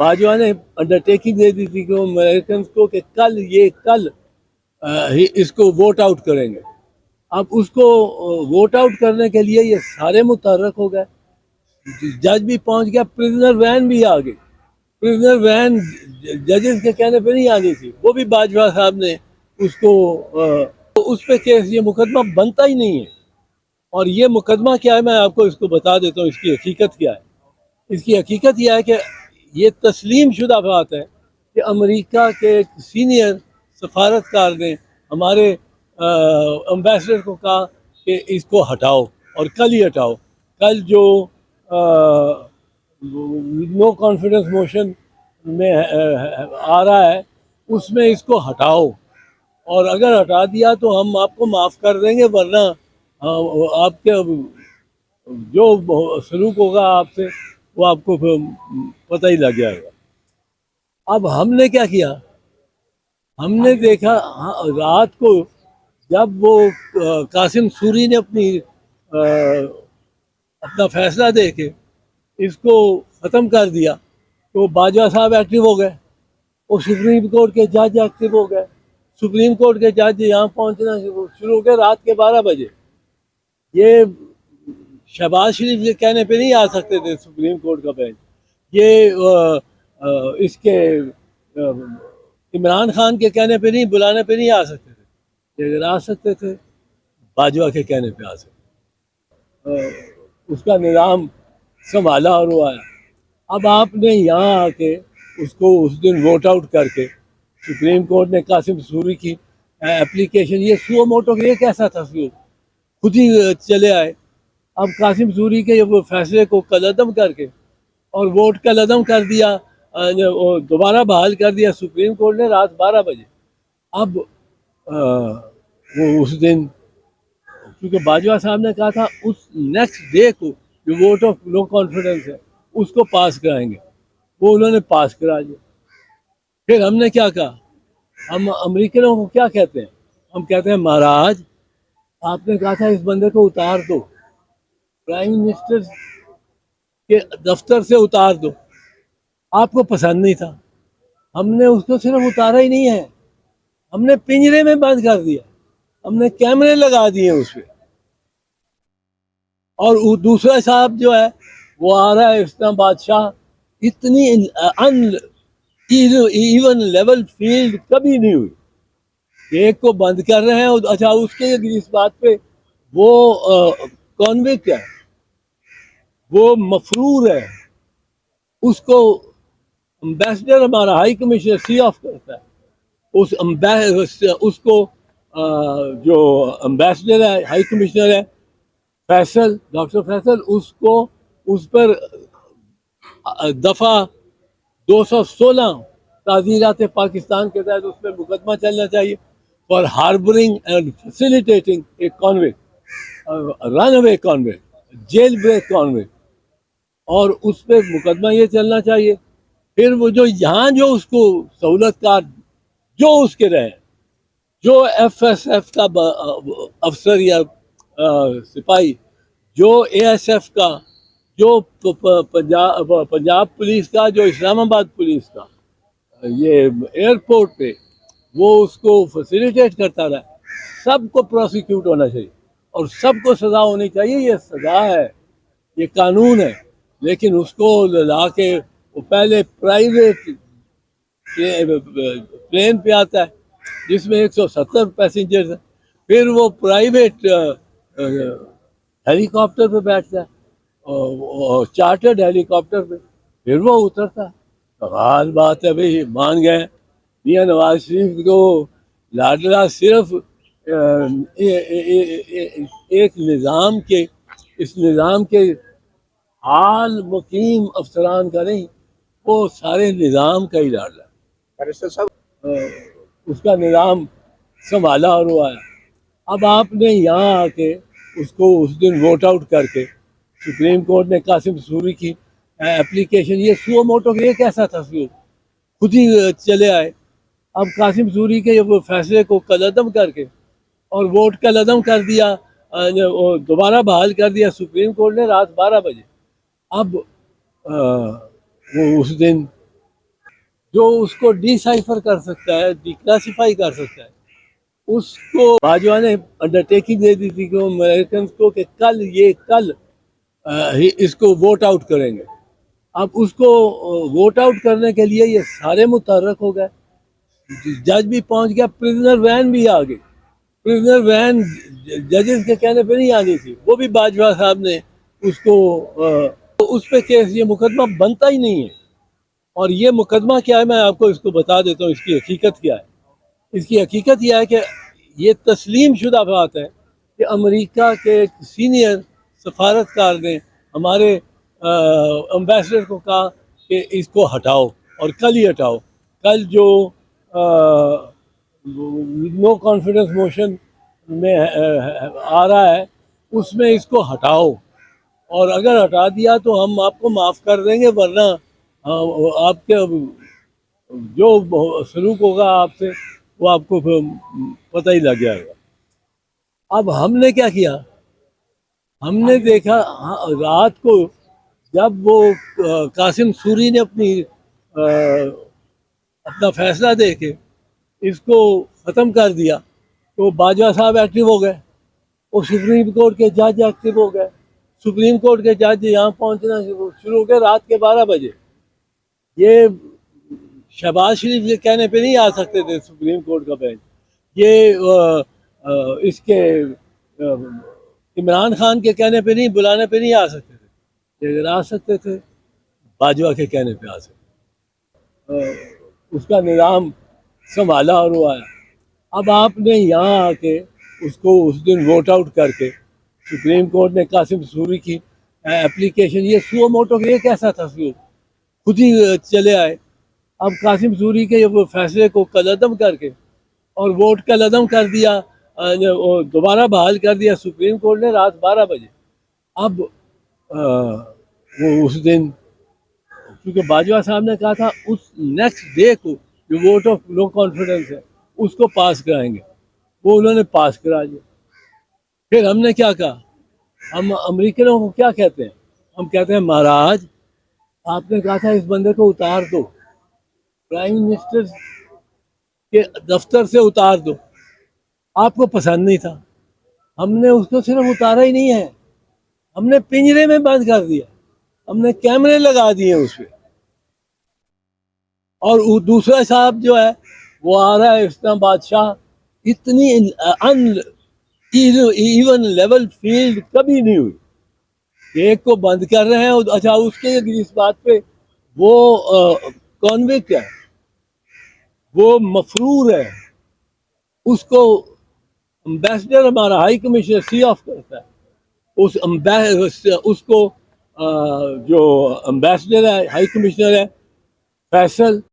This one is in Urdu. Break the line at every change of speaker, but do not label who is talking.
باجوہ نے انڈرٹیکنگ دے دی تھی کہ وہ امریکنس کو کہ کل اس کو ووٹ آؤٹ کریں گے. اب اس کو ووٹ آؤٹ کرنے کے لیے یہ سارے متحرک ہو گئے. جج بھی پہنچ گیا, پریزنر وین بھی آ گئی. پریزنر وین ججز کے کہنے پہ نہیں آنی تھی, وہ بھی باجوہ صاحب نے اس کو اس پہ کیس, یہ مقدمہ بنتا ہی نہیں ہے. اور یہ مقدمہ کیا ہے, میں آپ کو اس کو بتا دیتا ہوں اس کی حقیقت کیا ہے. اس کی حقیقت یہ ہے کہ یہ تسلیم شدہ بات ہے کہ امریکہ کے ایک سینئر سفارتکار نے ہمارے امبیسڈر کو کہا کہ اس کو ہٹاؤ, اور کل ہی ہٹاؤ. کل جو نو کانفیڈنس موشن میں آ رہا ہے اس میں اس کو ہٹاؤ, اور اگر ہٹا دیا تو ہم آپ کو معاف کر دیں گے, ورنہ آپ کے جو سلوک ہوگا آپ سے وہ آپ کو پتہ ہی لگ جائے گا. اب ہم نے کیا کیا, ہم نے دیکھا رات کو جب وہ قاسم سوری نے اپنا فیصلہ دے کے اس کو ختم کر دیا, تو باجوہ صاحب ایکٹیو ہو گئے, وہ سپریم کورٹ کے جج ایکٹیو ہو گئے. سپریم کورٹ کے جج یہاں پہنچنا شروع ہو گئے رات کے 12 بجے. یہ شہباز شریف کے کہنے پہ نہیں آ سکتے تھے سپریم کورٹ کا بینچ, یہ اس کے عمران خان کے کہنے پہ نہیں, بلانے پہ نہیں آ سکتے تھے. اگر آ سکتے تھے باجوہ کے کہنے پہ آ سکتے. اس کا نظام سنبھالا اور وہ آیا. اب آپ نے یہاں آ کے اس کو اس دن ووٹ آؤٹ کر کے, سپریم کورٹ نے قاسم سوری کی اپلیکیشن, یہ سو موٹو یہ کیسا تھا, خود ہی چلے آئے. اب قاسم سوری کے وہ فیصلے کو کالعدم کر کے اور ووٹ کالعدم کر دیا, دوبارہ بحال کر دیا سپریم کورٹ نے رات 12 بجے. اب وہ اس دن کیونکہ باجوہ صاحب نے کہا تھا اس نیکسٹ ڈے کو جو ووٹ آف نو کانفیڈنس ہے اس کو پاس کرائیں گے, وہ انہوں نے پاس کرا دیا. پھر ہم نے کیا کہا, ہم امریکنوں کو کیا کہتے ہیں, ہم کہتے ہیں مہاراج آپ نے کہا تھا اس بندے کو اتار دو, پرائم منسٹر کے دفتر سے اتار دو, آپ کو پسند نہیں تھا. ہم نے اس کو صرف اتارا ہی نہیں ہے, ہم نے پنجرے میں بند کر دیا, ہم نے کیمرے لگا دیے اس پہ. اور دوسرا صاحب جو ہے وہ آ رہا ہے اسلام بادشاہ, اتنی ایون لیول فیلڈ کبھی نہیں ہوئی. ایک کو بند کر رہے ہیں, اچھا اس کے اس بات پہ وہ کانوکٹ ہے, وہ مفرور ہے, اس کو امبیسڈر ہمارا ہائی کمشنر سی آف کرتا ہے. اس کو جو امبیسڈر ہے, ہائی کمشنر ہے فیصل, ڈاکٹر فیصل, اس کو اس پر دفعہ 216 تعزیرات پاکستان کے تحت اس پہ مقدمہ چلنا چاہیے for harbouring and facilitating a convict, run away convict, jail break convict, اور اس پہ مقدمہ یہ چلنا چاہیے. پھر وہ جو یہاں جو اس کو سہولت کار جو اس کے رہے, جو ایف ایس ایف کا افسر یا سپاہی, جو اے ایس ایف کا, جو پنجاب پولیس کا, جو اسلام آباد پولیس کا, یہ ایئرپورٹ پہ وہ اس کو فیسیلیٹیٹ کرتا رہا, سب کو پروسیکیوٹ ہونا چاہیے اور سب کو سزا ہونی چاہیے. یہ سزا ہے, یہ قانون ہے. لیکن اس کو لا کے وہ پہلے پرائیویٹ پلین پہ آتا ہے جس میں 170 پیسنجرز ہیں, پھر وہ پرائیویٹ ہیلی کاپٹر پہ بیٹھتا ہے, چارٹرڈ ہیلی کاپٹر پہ, پھر وہ اترتا ہے. بحال بات ہے بھائی, مان گئے میاں نواز شریف کو لاڈلا صرف ایک نظام کے, اس نظام کے حال مقیم افسران کا نہیں, وہ سارے نظام کا ہی لاڈلا. اس کا نظام سنبھالا اور وہ آیا. اب آپ نے یہاں آ کے اس کو اس دن ووٹ آؤٹ کر کے, سپریم کورٹ نے قاسم سوری کی اپلیکیشن, یہ سو موٹو یہ کیسا تھا, خود ہی چلے آئے. اب قاسم سوری کے وہ فیصلے کو کالعدم کر کے اور ووٹ کالعدم کر دیا, دوبارہ بحال کر دیا سپریم کورٹ نے رات 12 بجے. اب وہ اس دن جو اس کو ڈی سائفر کر سکتا ہے, ڈی کلاسیفائی کر سکتا ہے, اس کو باجوہ نے انڈرٹیکنگ دے دی تھی کہ امریکنس کو کہ کل اس کو ووٹ آؤٹ کریں گے. اب اس کو ووٹ آؤٹ کرنے کے لیے یہ سارے متحرک ہو گئے, جج بھی پہنچ گیا, پرزنر وین بھی آ گئی. پرزنر وین ججز کے کہنے پہ نہیں آنی تھی, وہ بھی باجوہ صاحب نے اس کو اس پہ کیس, یہ مقدمہ بنتا ہی نہیں ہے. اور یہ مقدمہ کیا ہے, میں آپ کو اس کو بتا دیتا ہوں, اس کی حقیقت کیا ہے. اس کی حقیقت یہ ہے کہ یہ تسلیم شدہ بات ہے کہ امریکہ کے ایک سینئر سفارتکار نے ہمارے امبیسڈر کو کہا کہ اس کو ہٹاؤ, اور کل ہی ہٹاؤ. کل جو نو کانفیڈنس موشن میں آ رہا ہے اس میں اس کو ہٹاؤ, اور اگر ہٹا دیا تو ہم آپ کو معاف کر دیں گے, ورنہ آپ کے جو سلوک ہوگا آپ سے وہ آپ کو پتہ ہی لگ جائے گا. اب ہم نے کیا کیا, ہم نے دیکھا رات کو جب وہ قاسم سوری نے اپنا فیصلہ دے کے اس کو ختم کر دیا, تو باجوہ صاحب ایکٹیو ہو گئے, اور سپریم کورٹ کے جج ایکٹیو ہو گئے. سپریم کورٹ کے جج یہاں پہنچنا شروع ہو گئے رات کے 12 بجے. یہ شہباز شریف کے کہنے پہ نہیں آ سکتے تھے سپریم کورٹ کا بینچ, یہ اس کے عمران خان کے کہنے پہ نہیں, بلانے پہ نہیں آ سکتے تھے. لیکن آ سکتے تھے, باجوہ کے کہنے پہ آ سکتے. اس کا نظام سنبھالا اور وہ آیا. اب آپ نے یہاں آ کے اس کو اس دن ووٹ آؤٹ کر کے, سپریم کورٹ نے قاسم سوری کی اپلیکیشن, یہ سو موٹو یہ کیسا تھا, خود ہی چلے آئے. اب قاسم سوری کے وہ فیصلے کو کالعدم کر کے اور ووٹ کالعدم کر دیا, دوبارہ بحال کر دیا سپریم کورٹ نے رات 12 بجے. اب وہ اس دن کیونکہ باجوہ صاحب نے کہا تھا اس نیکسٹ ڈے کو جو ووٹ آف نو کانفیڈنس ہے اس کو پاس کرائیں گے, وہ انہوں نے پاس کرا دیا. پھر ہم نے کیا کہا, ہم امریکنوں کو کیا کہتے ہیں, ہم کہتے ہیں مہاراج آپ نے کہا تھا اس بندے کو اتار دو, پرائم منسٹر کے دفتر سے اتار دو, آپ کو پسند نہیں تھا. ہم نے اس کو صرف اتارا ہی نہیں ہے, ہم نے پنجرے میں بند کر دیا, ہم نے کیمرے لگا دیے اس پہ. اور دوسرا صاحب جو ہے وہ آ رہا ہے اسلام بادشاہ, اتنی ایون لیول فیلڈ کبھی نہیں ہوئی. ایک کو بند کر رہے ہیں, اچھا اس کے اس بات پہ وہ کانوکٹ ہے, وہ مفرور ہے, اس کو امبیسڈر ہمارا ہائی کمشنر سی آف کرتا ہے. اس کو جو امبیسڈر ہے, ہائی کمشنر ہے فیصل,